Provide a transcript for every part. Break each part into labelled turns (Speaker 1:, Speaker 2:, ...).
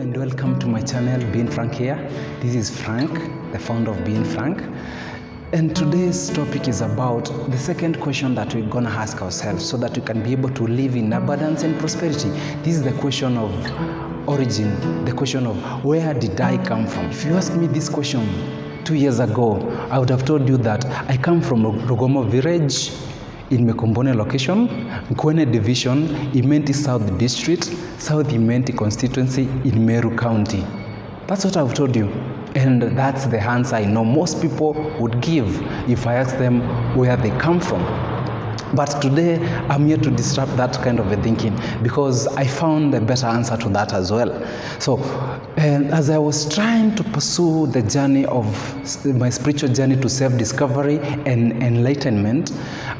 Speaker 1: and welcome to my channel, Being Frank here. This is Frank, the founder of Being Frank. And today's topic is about the second question that we're going to ask ourselves so that we can be able to live in abundance and prosperity. This is the question of origin, the question of where did I come from? If you ask me this question 2 years ago, I would have told you that I come from Rugomo village in Mekombone location, Nkwene division, Imenti South District, South Imenti constituency in Meru County. That's what I've told you. And that's the answer I know most people would give if I ask them where they come from. But today, I'm here to disrupt that kind of a thinking because I found a better answer to that as well. So, as I was trying to pursue the journey of my spiritual journey to self-discovery and enlightenment,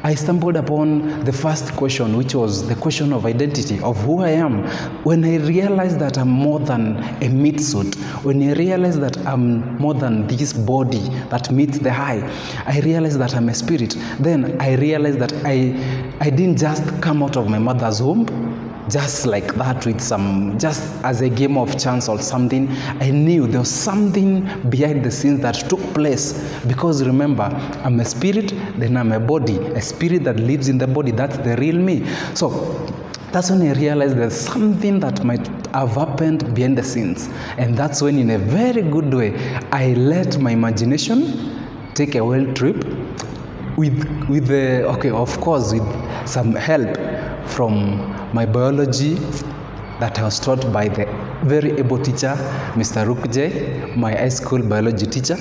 Speaker 1: I stumbled upon the first question, which was the question of identity, of who I am. When I realized that I'm more than a meat suit, when I realized that I'm more than this body that meets the eye, I realized that I'm a spirit. Then I realized that I didn't just come out of my mother's womb just like that with just as a game of chance or something. I knew there was something behind the scenes that took place, because remember, I'm a spirit, then I'm a body, a spirit that lives in the body. That's the real me. So that's when I realized there's something that might have happened behind the scenes. And that's when, in a very good way, I let my imagination take a world trip of course, with some help from my biology that I was taught by the very able teacher, Mr. Rukje, my high school biology teacher,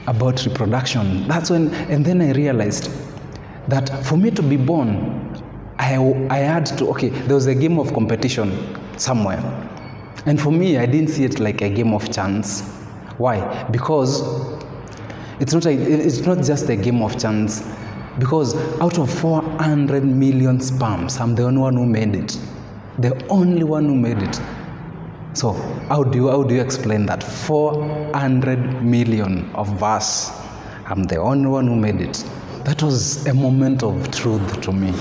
Speaker 1: about reproduction. That's when, and then I realized that for me to be born, I had to, there was a game of competition somewhere. And for me, I didn't see it like a game of chance. Why? Because it's not just a game of chance. Because out of 400 million sperms, I'm the only one who made it. The only one who made it. So how do you explain that? 400 million of us, I'm the only one who made it. That was a moment of truth to me.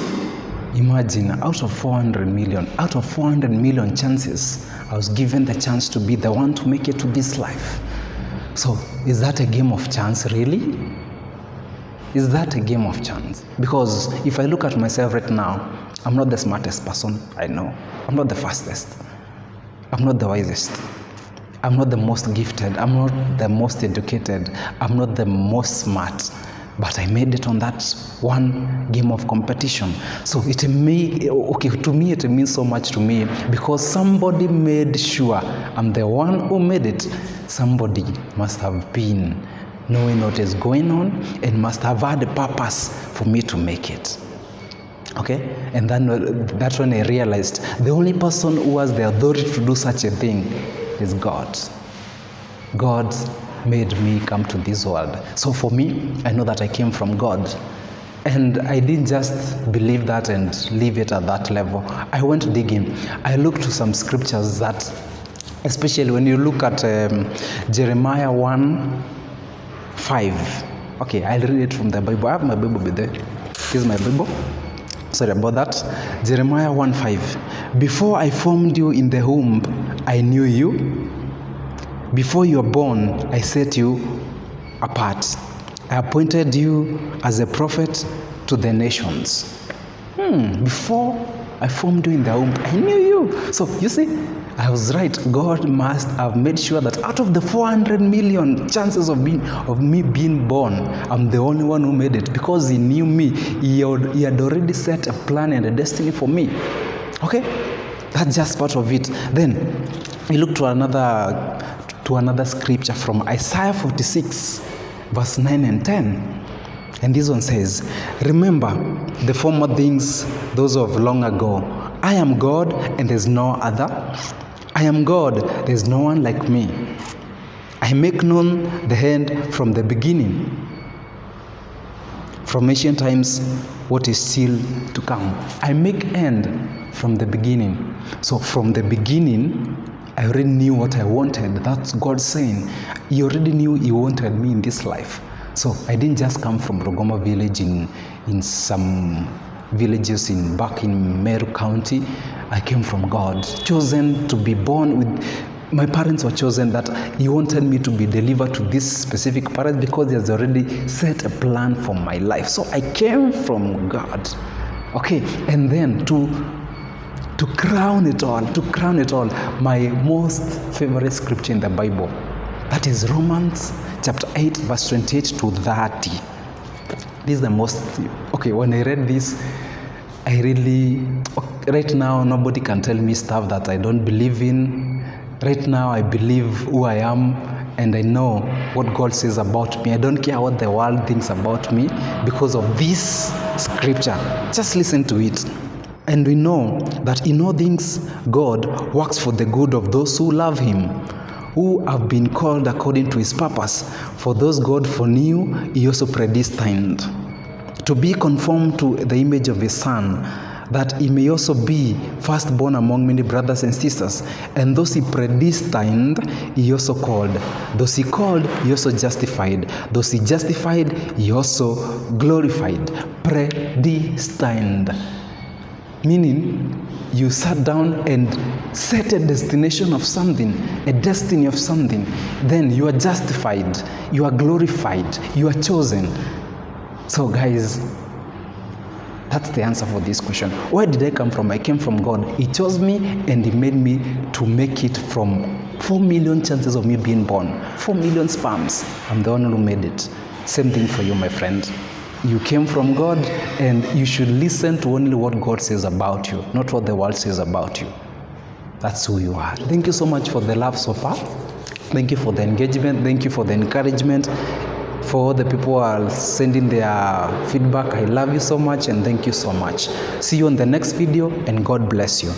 Speaker 1: Imagine, out of 400 million chances, I was given the chance to be the one to make it to this life. So is that a game of chance, really? Is that a game of chance? Because if I look at myself right now, I'm not the smartest person I know. I'm not the fastest. I'm not the wisest. I'm not the most gifted. I'm not the most educated. I'm not the most smart. But I made it on that one game of competition. So to me, it means so much to me, because somebody made sure I'm the one who made it. Somebody must have been knowing what is going on and must have had a purpose for me to make it. And then that's when I realized the only person who has the authority to do such a thing is God. God made me come to this world. So for me, I know that I came from God. And I didn't just believe that and leave it at that level. I went digging. I looked to some scriptures that, especially when you look at Jeremiah 1:5. I'll read it from the Bible. I have my Bible there. Here's my Bible. Sorry about that. Jeremiah 1:5. Before I formed you in the womb, I knew you. Before you were born, I set you apart. I appointed you as a prophet to the nations. Before I formed you in the womb, I knew you. So you see, I was right. God must have made sure that out of the 400 million chances of me being born, I'm the only one who made it, because He knew me. He had already set a plan and a destiny for me. That's just part of it. Then we look to another scripture from Isaiah 46, verse 9 and 10. And this one says, remember the former things, those of long ago. I am God and there's no other. I am God, there's no one like me. I make known the end from the beginning. From ancient times, what is still to come. I make end from the beginning. So from the beginning, I already knew what I wanted. That's God saying. He already knew He wanted me in this life. So I didn't just come from Rugomo village in some villages back in Meru County. I came from God, chosen to be born with my parents were chosen, that he wanted me to be delivered to this specific parent because he has already set a plan for my life. So I came from God. Okay, and then to crown it all, my most favorite scripture in the Bible, that is Romans chapter 8, verse 28 to 30. This is the most, okay, when I read this, I really, right now, nobody can tell me stuff that I don't believe in. Right now, I believe who I am, and I know what God says about me. I don't care what the world thinks about me because of this scripture. Just listen to it. And we know that in all things, God works for the good of those who love him, who have been called according to his purpose. For those God foreknew, he also predestined to be conformed to the image of his Son, that he may also be firstborn among many brothers and sisters. And those he predestined, he also called. Those he called, he also justified. Those he justified, he also glorified. Predestined. Meaning, you sat down and set a destination of something, a destiny of something. Then you are justified, you are glorified, you are chosen. So guys, that's the answer for this question. Where did I come from? I came from God. He chose me and he made me to make it from 4 million chances of me being born. 4 million sperms. I'm the one who made it. Same thing for you, my friend. You came from God, and you should listen to only what God says about you, not what the world says about you. That's who you are. Thank you so much for the love so far. Thank you for the engagement. Thank you for the encouragement. For all the people who are sending their feedback, I love you so much and thank you so much. See you on the next video, and God bless you.